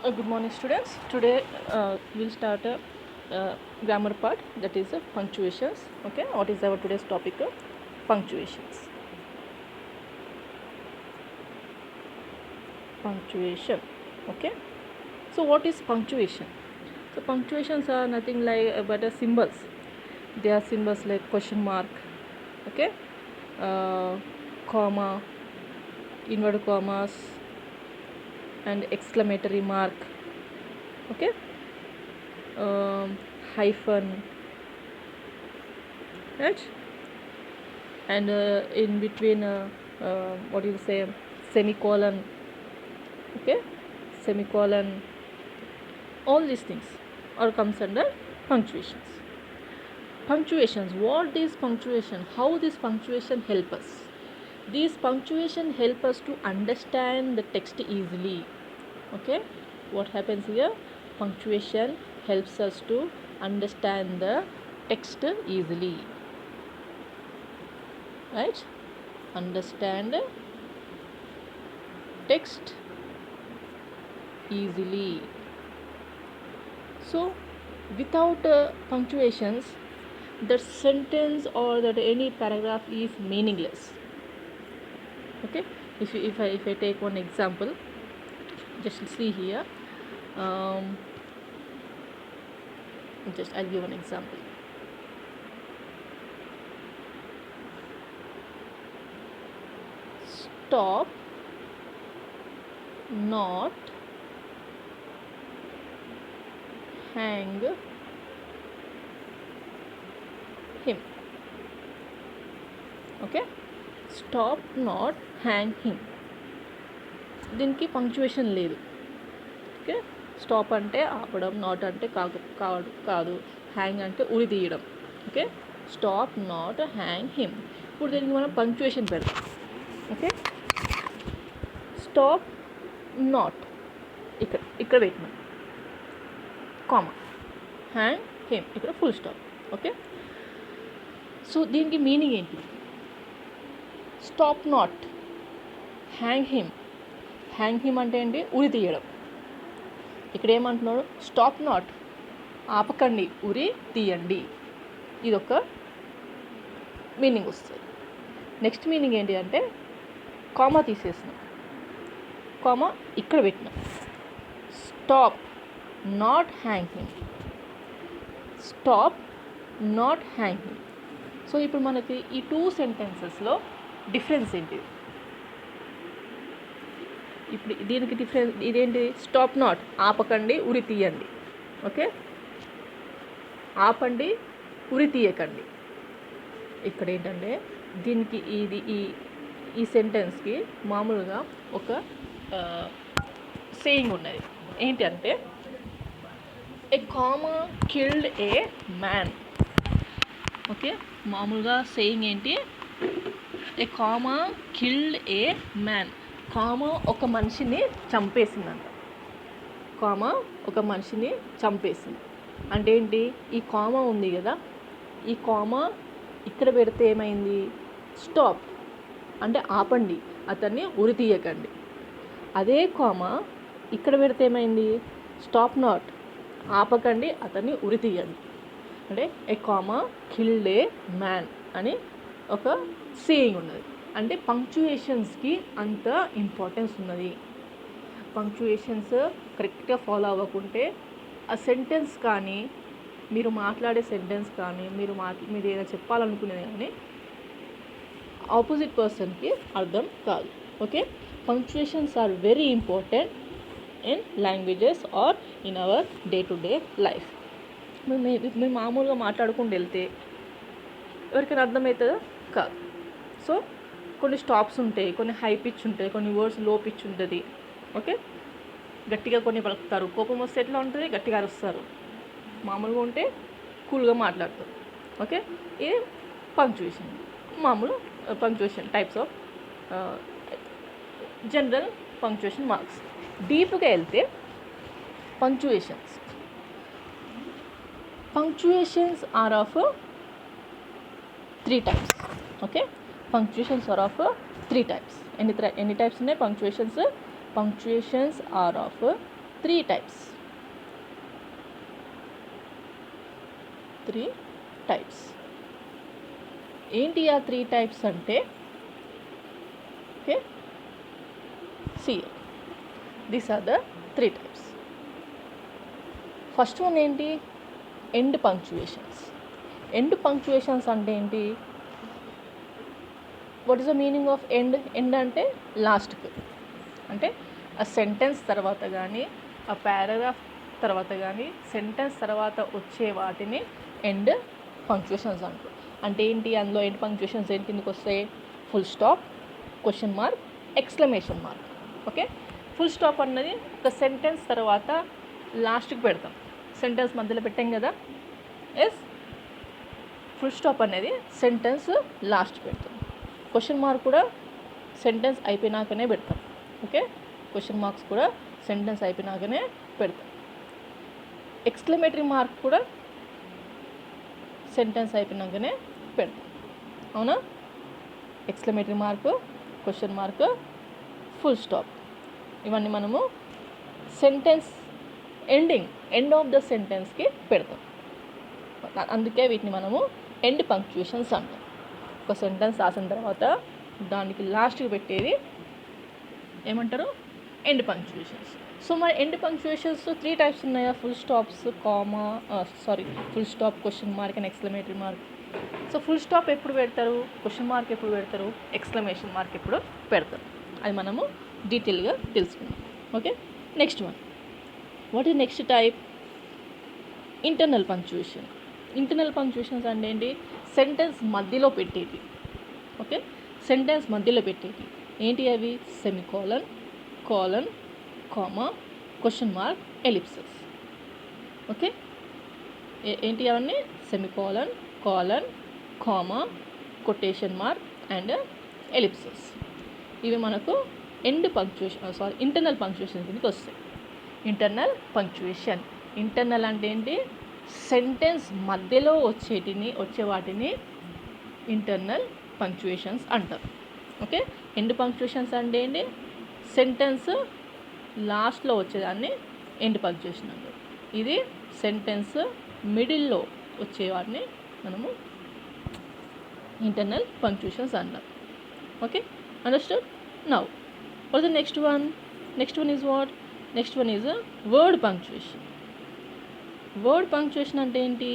Good morning, students. Today we'll start a grammar part, that is punctuations. Okay, what is our today's topic? Punctuations. Punctuation. Okay. So what is punctuation? So punctuations are nothing like but symbols. They are symbols like question mark. Okay. Comma, inverted commas, and exclamatory mark. Okay. Hyphen, right? And in between what do you say, semicolon. Okay, semicolon, all these things are comes under punctuations. What is punctuation? How this punctuation help us? These punctuation help us to understand the text easily. Okay, what happens here? Punctuation helps us to understand the text easily, right? Understand text easily. So without punctuations, the sentence or that any paragraph is meaningless. Okay, if I take one example, just see here. Just I'll give an example. Stop not hang him. Okay, stop not hang him. దీనికి punctuation లేదు. Okay, stop అంటే ఆపడం, not అంటే కాదు, hang అంటే ఉరి తీయడం. Okay, stop not hang him. ఇప్పుడు దీనికి మనం పంక్చువేషన్ పెడతాం. ఓకే, స్టాప్ నాట్ ఇక్కడ పెట్టినాం, కామా, హ్యాంగ్ హిమ్ ఇక్కడ ఫుల్ స్టాప్. ఓకే, సో దీనికి మీనింగ్ ఏంటి? స్టాప్ నాట్ హ్యాంగ్ హిమ్ అంటే ఏంటి? ఉరి తీయడం. ఇక్కడ ఏమంటున్నాడు? స్టాప్ నాట్, ఆపకండి, ఉరి తీయండి. ఇదొక మీనింగ్ వస్తుంది. నెక్స్ట్ మీనింగ్ ఏంటి అంటే కామా తీసేసినాం, కామా ఇక్కడ పెట్టినాం. Stop not hang him, stop not hang him. So ఇప్పుడు మనకి ఈ టూ సెంటెన్సెస్లో డిఫరెన్స్ ఏంటి? ఇప్పుడు దీనికి డిఫరెన్స్ ఇదేంటి? స్టాప్ నాట్, ఆపకండి, ఉరి తీయండి. ఓకే, ఆపండి, ఉరి తీయకండి. ఇక్కడ ఏంటంటే దీనికి ఈ సెంటెన్స్కి మామూలుగా ఒక సేయింగ్ ఉన్నది. ఏంటి అంటే a comma killed a man. Okay, మామూలుగా సేయింగ్ ఏంటి? A comma killed a man. Comma ఒక మనిషిని చంపేసిందంట. కామా ఒక మనిషిని చంపేసింది అంటే ఏంటి? ఈ కామా ఉంది కదా, ఈ కామా ఇక్కడ పెడితే ఏమైంది? స్టాప్ అంటే ఆపండి, అతన్ని ఉరి తీయకండి. అదే కామా ఇక్కడ పెడితే ఏమైంది? స్టాప్ నాట్, ఆపకండి, అతన్ని ఉరి తీయండి. అంటే a comma killed a man అని ఒక సేయింగ్ ఉన్నది. అంటే పంక్చుయేషన్స్కి అంత ఇంపార్టెన్స్ ఉన్నది. పంక్చుయేషన్స్ కరెక్ట్గా ఫాలో అవ్వకుంటే ఆ సెంటెన్స్ కానీ, మీరు మాట్లాడే సెంటెన్స్ కానీ, మీరు ఏదైనా చెప్పాలనుకునేది కానీ ఆపోజిట్ పర్సన్కి అర్థం కాదు. Okay, punctuations are very important in languages or in our day to day life. మేము మామూలుగా మాట్లాడుకుంటూ వెళ్తే ఎవరికైనా అర్థమవుతుందో కాదు. సో కొన్ని స్టాప్స్ ఉంటాయి, కొన్ని హై పిచ్ ఉంటాయి, కొన్ని వర్డ్స్ లో పిచ్ ఉంటుంది. ఓకే, గట్టిగా కొన్ని పలుకుతారు, కోపం వస్తే ఎట్లా ఉంటుంది? గట్టిగా అరుస్తారు. మామూలుగా ఉంటే కూల్గా మాట్లాడతారు. ఓకే, ఇది పంక్చుయేషన్. మామూలు punctuation types of general punctuation marks. డీప్గా వెళ్తే punctuations are of 3 types. Okay, punctuations are of 3 types. Any types ఉన్నాయి punctuations? Punctuations are of 3 types. 3 types. ఏంటి ఆ 3 types అంటే, okay, see, these are the 3 types. First one ఏంటి? End punctuations. End punctuations అంటే ఏంటి? What is the meaning of end? End అంటే లాస్ట్కి, అంటే ఆ సెంటెన్స్ తర్వాత కానీ, ఆ పారాగ్రాఫ్ తర్వాత కానీ, సెంటెన్స్ తర్వాత వచ్చే వాటిని ఎండ్ పంక్చుయేషన్స్ అంటారు. అంటే ఏంటి? అందులో ఎండ్ పంక్చుయేషన్స్ ఏంటి కిందకి వస్తాయి? Full stop, question mark, exclamation mark. Okay, full stop అన్నది ఒక సెంటెన్స్ తర్వాత లాస్ట్కి పెడతాం. సెంటెన్స్ మధ్యలో పెట్టాం కదా, ఎస్. ఫుల్ స్టాప్ అనేది సెంటెన్స్ లాస్ట్ పెడతాం. క్వశ్చన్ మార్క్ కూడా సెంటెన్స్ అయిపోయినాకనే పెడతాం. ఓకే, క్వశ్చన్ మార్క్స్ కూడా సెంటెన్స్ అయిపోయినాకనే పెడతాం. ఎక్స్క్లమేటరీ మార్క్ కూడా సెంటెన్స్ అయిపోయినాకనే పెడతాం. అవునా? Exclamatory mark, question mark, full stop, ఇవన్నీ మనము సెంటెన్స్ ఎండ్ ఆఫ్ ద సెంటెన్స్కి పెడతాం. అందుకే వీటిని మనము ఎండ్ పంక్చుయేషన్స్ అంటాం. ఒక సెంటెన్స్ రాసిన తర్వాత దానికి లాస్ట్కి పెట్టేది ఏమంటారు? End punctuations. సో మరి ఎండ్ పంక్చుయేషన్స్ 3 types ఉన్నాయా? Full stops, full stop, question mark and exclamatory mark. So full stop ఎప్పుడు పెడతారు? క్వశ్చన్ మార్క్ ఎప్పుడు పెడతారు? ఎక్స్క్లమేషన్ మార్క్ ఎప్పుడు పెడతారు? అది మనము డీటెయిల్గా తెలుసుకుందాం. Okay, next one. What is next type? Internal punctuation. Internal punctuations అంటే ఏంటి? సెంటెన్స్ మధ్యలో పెట్టేది. ఓకే, సెంటెన్స్ మధ్యలో పెట్టేది ఏంటి అవి? Semicolon, colon, comma, question mark, ellipses. Okay, ఏంటి అవన్నీ? Semicolon, colon, comma, quotation mark and ellipses. ఇవి మనకు ఇంటర్నల్ పంక్చుయేషన్ కిందకి వస్తాయి. Internal punctuation. ఇంటర్నల్ అంటే ఏంటి? సెంటెన్స్ మధ్యలో వచ్చే వాటిని ఇంటర్నల్ పంక్చుయేషన్స్ అంటారు. ఓకే, ఎండ్ పంక్చుయేషన్స్ అంటే ఏంటి? సెంటెన్స్ లాస్ట్లో వచ్చేదాన్ని ఎండ్ పంక్చుయేషన్ అంటారు. ఇది సెంటెన్స్ మిడిల్లో వచ్చేవాటిని మనము ఇంటర్నల్ పంక్చుయేషన్స్ అంటారు. Okay, understood? Now what the next one? Next one is what? Next one is word punctuation. Word punctuation అంటే ఏంటి?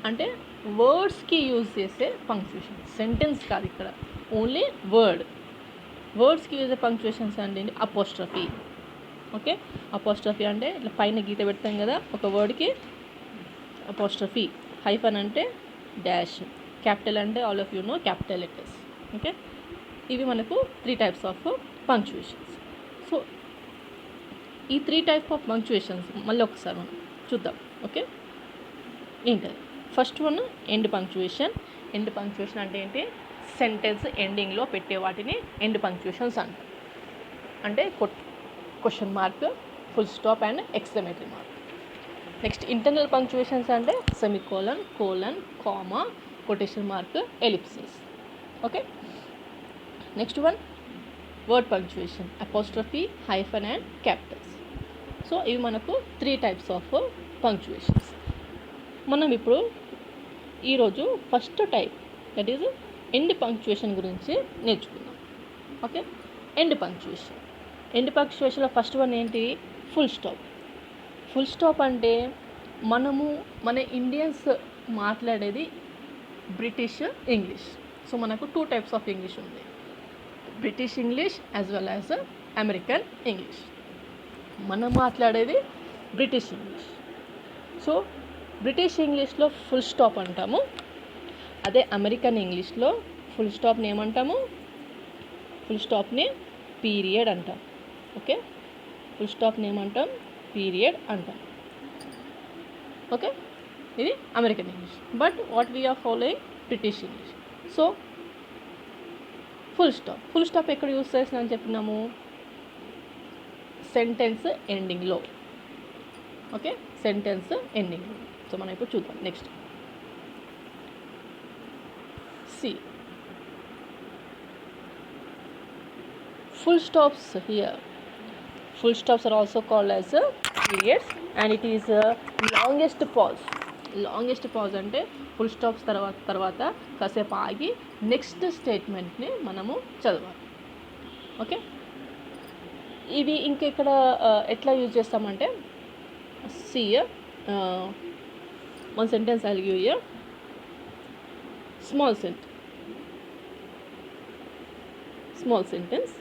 అంటే వర్డ్స్కి యూజ్ చేసే పంక్చుయేషన్. సెంటెన్స్ కాదు ఇక్కడ, ఓన్లీ వర్డ్స్కి యూజ్ చేసే పంక్చుయేషన్స్ అంటే ఏంటి? అపోస్ట్రఫీ. ఓకే, అపోస్ట్రఫీ అంటే ఇట్లా పైన గీత పెడతాం కదా ఒక వర్డ్కి, అపోస్ట్రఫీ. హైఫన్ అంటే డాష్, క్యాపిటల్ అంటే all of you know capital letters. Okay, ఇవి మనకు 3 types ఆఫ్ పంక్చుయేషన్స్. సో ఈ 3 types ఆఫ్ పంక్చుయేషన్స్ మళ్ళీ ఒకసారి మనం చూద్దాం. ఓకే, ఏంటది? First one end punctuation. End punctuation అంటే ఏంటి? సెంటెన్స్ ఎండింగ్లో పెట్టే వాటిని ఎండ్ పంక్చుయేషన్స్ అంటారు. అంటే question mark, full stop and exclamatory mark. Next internal punctuations అంటే semicolon, colon, comma, quotation mark, ellipsis. Okay, next one word punctuation, apostrophe, hyphen and capitals. So ఇవి మనకు 3 types ఆఫ్ పంక్చుయేషన్స్. మనం ఇప్పుడు ఈరోజు first type, that is end punctuation గురించి నేర్చుకుందాం. Okay, end punctuation. End పంక్చుయేషన్లో first one ఏంటి? Full stop. Full stop అంటే మన ఇండియన్స్ మాట్లాడేది బ్రిటిష్ ఇంగ్లీష్. సో మనకు 2 types ఆఫ్ ఇంగ్లీష్ ఉంది, British English as well as American English. మనం మాట్లాడేది బ్రిటిష్ ఇంగ్లీష్. సో బ్రిటిష్ ఇంగ్లీష్లో ఫుల్ స్టాప్ అంటాము. అదే అమెరికన్ ఇంగ్లీష్లో ఫుల్ స్టాప్ని ఏమంటాము? ఫుల్ స్టాప్ని పీరియడ్ అంటాం. ఓకే, ఫుల్ స్టాప్ని ఏమంటాం? పీరియడ్ అంటాం. ఓకే, ఇది American English. But what we are following British English. So full stop ఎక్కడ యూస్ చేసినా అని చెప్పినాము? సెంటెన్స్ ఎండింగ్లో. ఓకే, సెంటెన్స్ ఎండింగ్లో. సో మనం ఇప్పుడు చూద్దాం. Next see, full stops here. Full stops are also called as periods, and it is longest pause. Longest pause అంటే ఫుల్ స్టాప్స్ తర్వాత కాసేపు ఆగి నెక్స్ట్ స్టేట్మెంట్ని మనము చదవాలి. ఓకే, ఇవి ఇంకెక్కడ ఎట్లా యూజ్ చేస్తామంటే, see one sentence I will give you small sentence.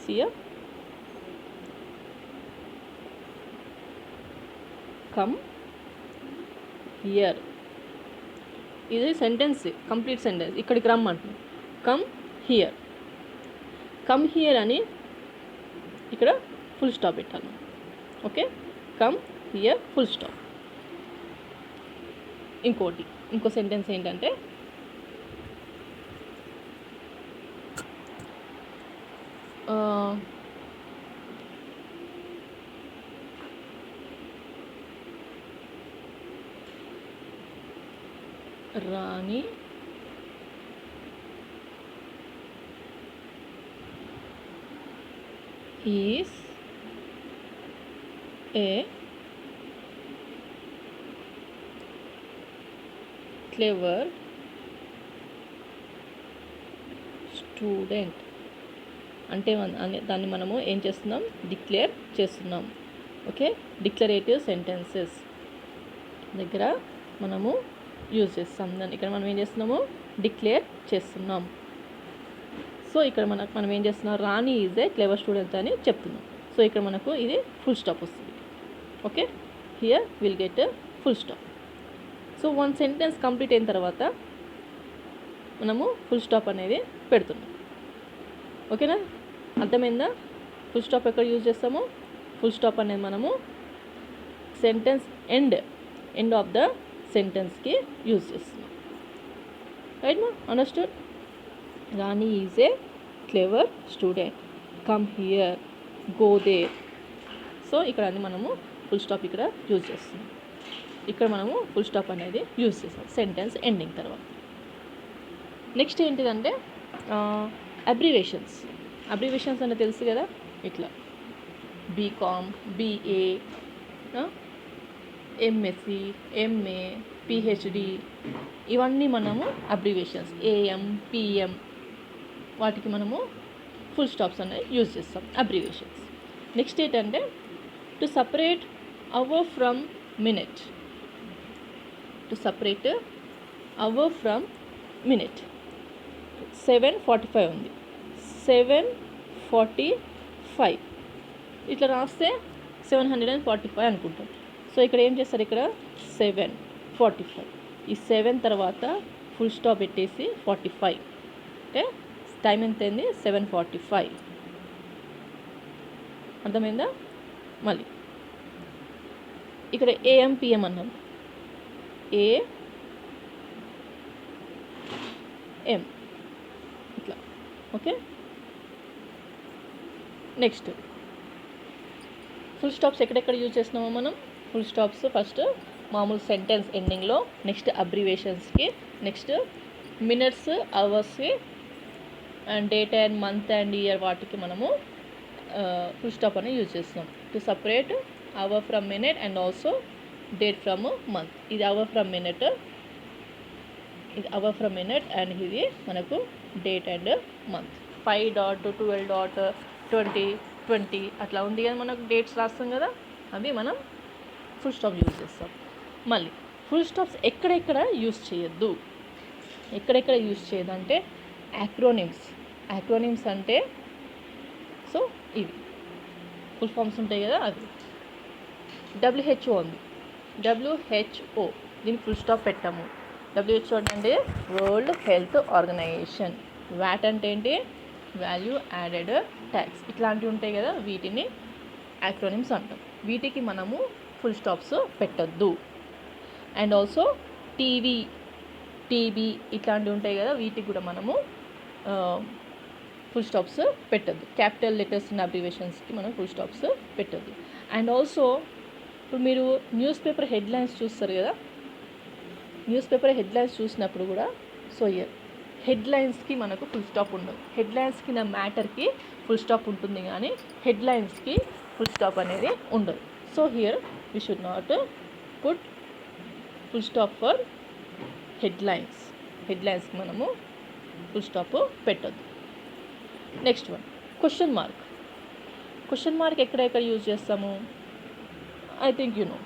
See here, come here. ఇది సెంటెన్స్, కంప్లీట్ సెంటెన్స్. ఇక్కడికి రమ్మంటుంది, కమ్ హియర్. కమ్ హియర్ అని ఇక్కడ ఫుల్ స్టాప్ పెట్టాలి. Okay, come here full stop. ఇంకో సెంటెన్స్ ఏంటంటే, Rani is a clever student అంటే దాన్ని మనము ఏం చేస్తున్నాం, డిక్లేర్ చేస్తున్నాం. ఓకే, డిక్లరేటివ్ సెంటెన్సెస్ దగ్గర మనము యూజ్ చేస్తాం. దాన్ని ఇక్కడ మనం ఏం చేస్తున్నాము, డిక్లేర్ చేస్తున్నాం. సో ఇక్కడ మనం ఏం చేస్తున్నాం, Rani is a clever student అని చెప్తున్నాం. సో ఇక్కడ మనకు ఇది ఫుల్ స్టాప్ వస్తుంది. Okay, here will get full stop. So one sentence complete అయిన తర్వాత మనము ఫుల్ స్టాప్ అనేది పెడుతున్నాం. ఓకేనా, అర్థమైందా? ఫుల్ స్టాప్ ఎక్కడ యూజ్ చేస్తాము, ఫుల్ స్టాప్ అనేది మనము సెంటెన్స్ ఎండ్ ఆఫ్ ద సెంటెన్స్కి యూజ్ చేస్తున్నాం. రైట్ మా, understood? Rani is a clever student, come here, go there. So ఇక్కడ అన్ని మనము ఫుల్ స్టాప్ ఇక్కడ యూజ్ చేస్తున్నాం. ఇక్కడ మనము ఫుల్ స్టాప్ అనేది యూజ్ చేస్తాం సెంటెన్స్ ఎండింగ్ తర్వాత. నెక్స్ట్ ఏంటిదంటే అబ్రివేషన్స్. అబ్రివేషన్స్ అంటే తెలుసు కదా, ఇట్లా BCom, BA, MSc, MA, PhD, ఇవన్నీ మనము అబ్రివేషన్స్. ఏఎం, పిఎం, వాటికి మనము ఫుల్ స్టాప్స్ అనేవి యూజ్ చేస్తాం, అబ్రివేషన్స్. నెక్స్ట్ ఏంటంటే to separate hour from minute. To separate hour from minute. 7:45 ఉంది, 7:45 ఇట్లా రాస్తే 745 అనుకుంటాం. సో ఇక్కడ ఏం చేస్తారు, ఇక్కడ 7:45, ఈ 7 తర్వాత ఫుల్ స్టాప్ పెట్టేసి 45 అంటే టైం ఎంత అయింది, 7:45. అర్థమైందా? మళ్ళీ ఇక్కడ ఏఎం, పిఎం అన్నాం, ఏఎం ఇట్లా. ఓకే, నెక్స్ట్ ఫుల్ స్టాప్స్ ఎక్కడెక్కడ యూజ్ చేస్తున్నామో మనం. ఫుల్ స్టాప్స్ ఫస్ట్ మామూలు సెంటెన్స్ ఎండింగ్లో, నెక్స్ట్ అబ్రివేషన్స్కి, నెక్స్ట్ మినిట్స్, అవర్స్కి, and date and month and year వాటికి మనము ఫుల్ స్టాప్ అనేది యూజ్ చేస్తున్నాం. To separate hour from minute and also date from month. ఇది అవర్ ఫ్రమ్ మినిట్, ఇది అవర్ ఫ్రమ్ మినిట్, అండ్ ఇది మనకు డేట్ అండ్ మంత్. 5.12.20 అట్లా ఉంది కదా, మనకు డేట్స్ రాస్తాం కదా, అవి మనం ఫుల్ స్టాప్ యూజ్ చేస్తాం. మళ్ళీ ఫుల్ స్టాప్స్ ఎక్కడెక్కడ యూజ్ చేయొద్దు, ఎక్కడెక్కడ యూజ్ చేయదంటే యాక్రోనిమ్స్. యాక్రోనిమ్స్ అంటే సో ఇవి ఫుల్ ఫామ్స్ ఉంటాయి కదా, అవి. WHO ఉంది, WHO దీనికి ఫుల్ స్టాప్ పెట్టాము. WHO అంటే వరల్డ్ హెల్త్ ఆర్గనైజేషన్. వ్యాట్ అంటే ఏంటి, వాల్యూ యాడెడ్ ట్యాక్స్. ఇట్లాంటివి ఉంటాయి కదా, వీటిని యాక్రోనిమ్స్ అంటాం. వీటికి మనము ఫుల్ స్టాప్స్ పెట్టద్దు. అండ్ ఆల్సో టీబీ ఇట్లాంటివి ఉంటాయి కదా, వీటికి కూడా మనము ఫుల్ స్టాప్స్ పెట్టద్దు. క్యాపిటల్ లెటర్స్ అండ్ అబ్రివేషన్స్కి మనం ఫుల్ స్టాప్స్ పెట్టద్దు. అండ్ ఆల్సో ఇప్పుడు మీరు న్యూస్ పేపర్ హెడ్లైన్స్ చూస్తారు కదా, న్యూస్ పేపర్ హెడ్లైన్స్ చూసినప్పుడు కూడా సో హెడ్లైన్స్కి మనకు ఫుల్ స్టాప్ ఉండదు. హెడ్లైన్స్కి నా మ్యాటర్కి ఫుల్ స్టాప్ ఉంటుంది కానీ హెడ్లైన్స్కి ఫుల్ స్టాప్ అనేది ఉండదు. So here we should not put full stop for headlines. హెడ్లైన్స్కి మనము ఫుల్ స్టాప్ పెట్టద్దు. Next one question mark. Question mark ఎక్కడెక్కడ యూజ్ చేస్తాము? I think you know.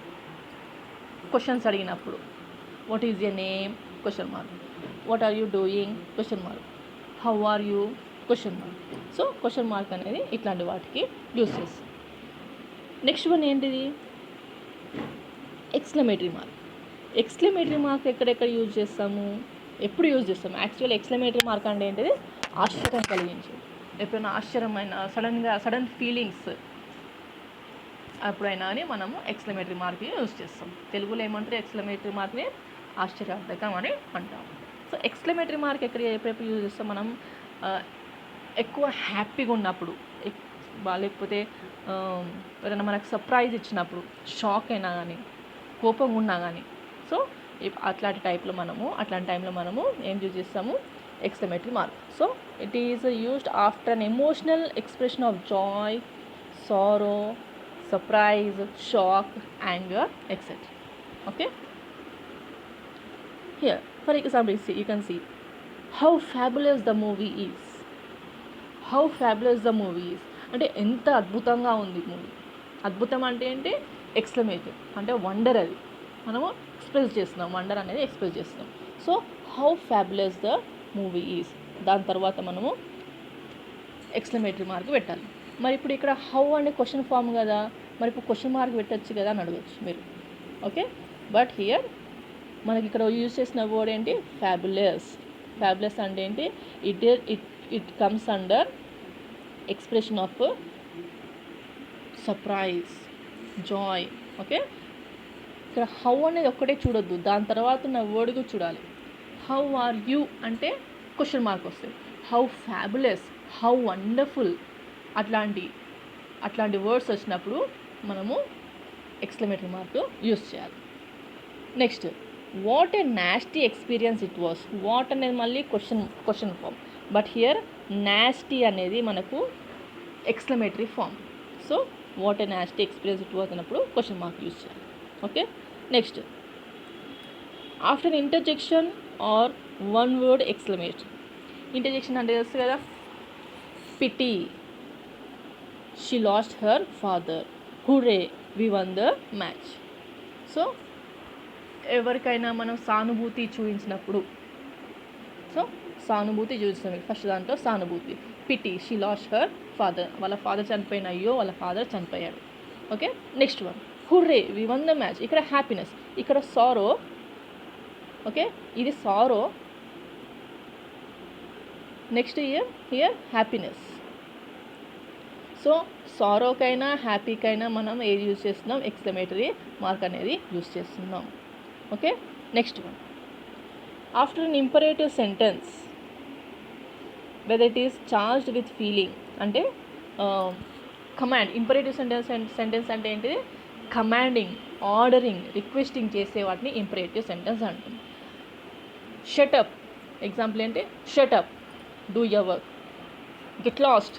Questions అడిగినప్పుడు what is your name? Question mark. What are you doing? Question mark. How are you? Question mark. So question mark అనేది ఇట్లాంటి వాటికి use చేస్తాం. Next one ఏంటిది? Exclamatory mark. Exclamatory mark ఎక్కడెక్కడ use చేస్తాము? ఎప్పుడు use చేస్తాము? యాక్చువల్లీ ఎక్స్క్లమేటరీ మార్క్ అంటే ఏంటిది? ఆశ్చర్యం కలిగించేది. ఎప్పుడైనా ఆశ్చర్యమైన సడన్ ఫీలింగ్స్ అప్పుడైనా అని మనము ఎక్స్క్లమేటరీ మార్క్ని యూజ్ చేస్తాం. తెలుగులో ఏమంటారు? ఎక్స్క్లమేటరీ మార్క్ని ఆశ్చర్యార్థకం అని అంటాం. సో ఎక్స్క్లమేటరీ మార్క్ ఎప్పుడెప్పుడు యూజ్ చేస్తాం? మనం ఎక్కువ హ్యాపీగా ఉన్నప్పుడు, లేకపోతే ఏదైనా మనకు సర్ప్రైజ్ ఇచ్చినప్పుడు, షాక్ అయినా కానీ, కోపంగా ఉన్నా కానీ, సో అట్లాంటి టైంలో మనము ఏం యూజ్ చేస్తాము? Exclamatory mark. So it is used after an emotional expression of Joy, sorrow, surprise, shock, anger, etc. Okay. Here, for example, you can see how fabulous the movie is. How fabulous the movie is. అంటే ఎంత అద్భుతంగా ఉంది movie. అద్భుతం అంటే ఏంటి? ఎక్స్క్లమేటివ్ అంటే wonder. అది మనము ఎక్స్ప్రెస్ చేస్తున్నాం. వండర్ అనేది ఎక్స్ప్రెస్ చేస్తున్నాం. So how fabulous the movie is. దాని తర్వాత మనము ఎక్స్క్లమేటరీ మార్క్ పెట్టాలి. మరి ఇప్పుడు ఇక్కడ హౌ అనే క్వశ్చన్ ఫామ్ కదా, మరి ఇప్పుడు క్వశ్చన్ మార్క్ పెట్టచ్చు కదా అని అడగచ్చు మీరు. ఓకే, బట్ హియర్ మనకి ఇక్కడ యూజ్ చేసిన వర్డ్ ఏంటి? ఫ్యాబులస్. ఫ్యాబులస్ అంటే ఏంటి? It comes under expression of surprise, joy. Okay, ఇక్కడ హౌ అనేది ఒక్కటే చూడొద్దు, దాని తర్వాత ఉన్న వర్డ్ కూడా చూడాలి. హౌ ఆర్ యూ అంటే క్వశ్చన్ మార్క్ వస్తుంది. హౌ ఫ్యాబులస్, హౌ వండర్ఫుల్, అట్లాంటి వర్డ్స్ వచ్చినప్పుడు మనము ఎక్స్క్లమేటరీ మార్క్ యూజ్ చేయాలి. Next, what a nasty experience it was. What అనేది మళ్ళీ question form, but here nasty అనేది మనకు exclamatory form. So what a nasty experience it was అన్నప్పుడు క్వశ్చన్ మార్క్ యూజ్ చేయాలి. Okay, next, after interjection or one word exclamatory. Interjection అంటే తెలుసు కదా, pity, she lost her father, hurray we won the match. So ఎవరికైనా మనం సానుభూతి చూపించినప్పుడు, first దాంట్లో సానుభూతి. Pity, she lost her father, వాళ్ళ ఫాదర్ చనిపోయిన, అయ్యో వాళ్ళ ఫాదర్ చనిపోయాడు. Okay, next one hurray we won the match. ఇక్కడ హ్యాపీనెస్, ఇక్కడ సారో. ఓకే, ఇది sorrow. Next here happiness. So సారోకైనా హ్యాపీకైనా మనం ఏది యూజ్ చేస్తున్నాం? ఎక్స్క్లమేటరీ మార్క్ అనేది యూజ్ చేస్తున్నాం. Okay, next one, after an imperative sentence whether it is charged with feeling. అంటే కమాండ్. ఇంపరేటివ్ సెంటెన్స్ అంటే ఏంటిది? కమాండింగ్, ఆర్డరింగ్, రిక్వెస్టింగ్ చేసే వాటిని ఇంపరేటివ్ సెంటెన్స్ అంటుంది. షటప్ ఎగ్జాంపుల్ ఏంటి? Shut up, do your work. Get lost.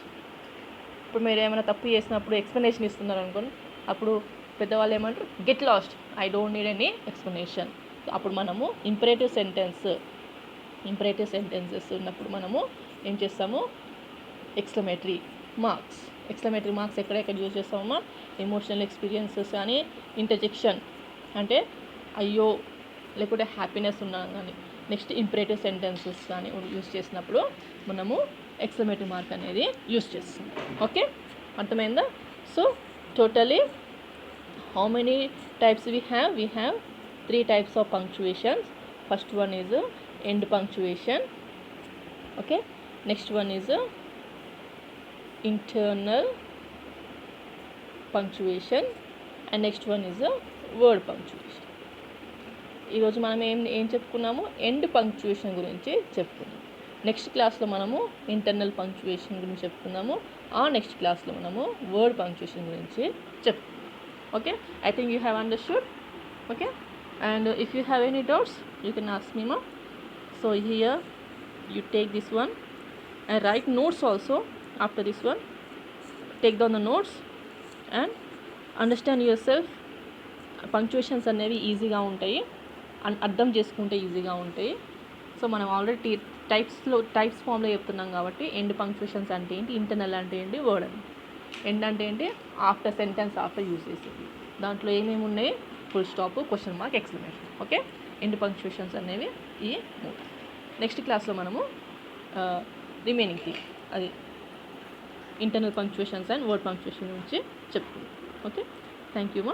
ఇప్పుడు మీరు ఏమైనా తప్పు చేసినప్పుడు ఎక్స్ప్లెనేషన్ ఇస్తున్నారు అనుకోండి, అప్పుడు పెద్దవాళ్ళు ఏమంటారు? Get lost, I don't need any explanation. అప్పుడు మనము ఇంపరేటివ్ సెంటెన్సెస్ ఉన్నప్పుడు మనము ఏం చేస్తాము? Exclamatory marks. ఎక్స్క్లమేటరీ మార్క్స్ ఎక్కడెక్కడ యూజ్ చేస్తామమ్మా? ఎమోషనల్ ఎక్స్పీరియన్సెస్ కానీ, ఇంటర్జెక్షన్ అంటే అయ్యో లేకుంటే హ్యాపీనెస్ ఉన్నా కానీ, నెక్స్ట్ ఇంపరేటివ్ సెంటెన్సెస్ కానీ యూజ్ చేసినప్పుడు మనము ఎక్స్క్లమేటరీ మార్క్ అనేది యూజ్ చేస్తాం. ఓకే, అర్థమైందా? So totally how many types we have 3 types of punctuations. First one is end punctuation. Okay, next one is internal punctuation, and next one is word punctuation. ఈరోజు మనం ఏం చెప్పుకున్నాము? End punctuation గురించి చెప్పుకున్నాము. Next క్లాస్లో మనము internal punctuation గురించి చెప్పుకున్నాము. ఆ నెక్స్ట్ క్లాస్లో మనము వర్డ్ పంక్చుయేషన్ గురించి చెప్పుకున్నాము. Okay, I think you have understood. Okay, and if you have any doubts you can ask me, ma. So here you take this one and write notes also. After this one, take down the notes and understand your self. Punctuations అనేవి ఈజీగా ఉంటాయి, అర్థం చేసుకుంటే ఈజీగా ఉంటాయి. So మనం already types ఫామ్లో చెప్తున్నాం కాబట్టి ఎండ్ పంక్చుయేషన్స్ అంటే ఏంటి, ఇంటర్నల్ అంటే ఏంటి, వర్డ్ అని. ఎండ్ అంటే ఏంటి, ఆఫ్టర్ సెంటెన్స్ ఆఫ్టర్ యూజ్ చేసేది. దాంట్లో ఏమేమి ఉన్నాయి, full stop, question mark, explanation. Okay, end punctuations అనేవి ఈ 3. నెక్స్ట్ క్లాస్లో మనము రిమైనింగ్ థింగ్, అది internal punctuations and word punctuation గురించి చెప్పుకుందాం. ఓకే, థ్యాంక్ యూ మా.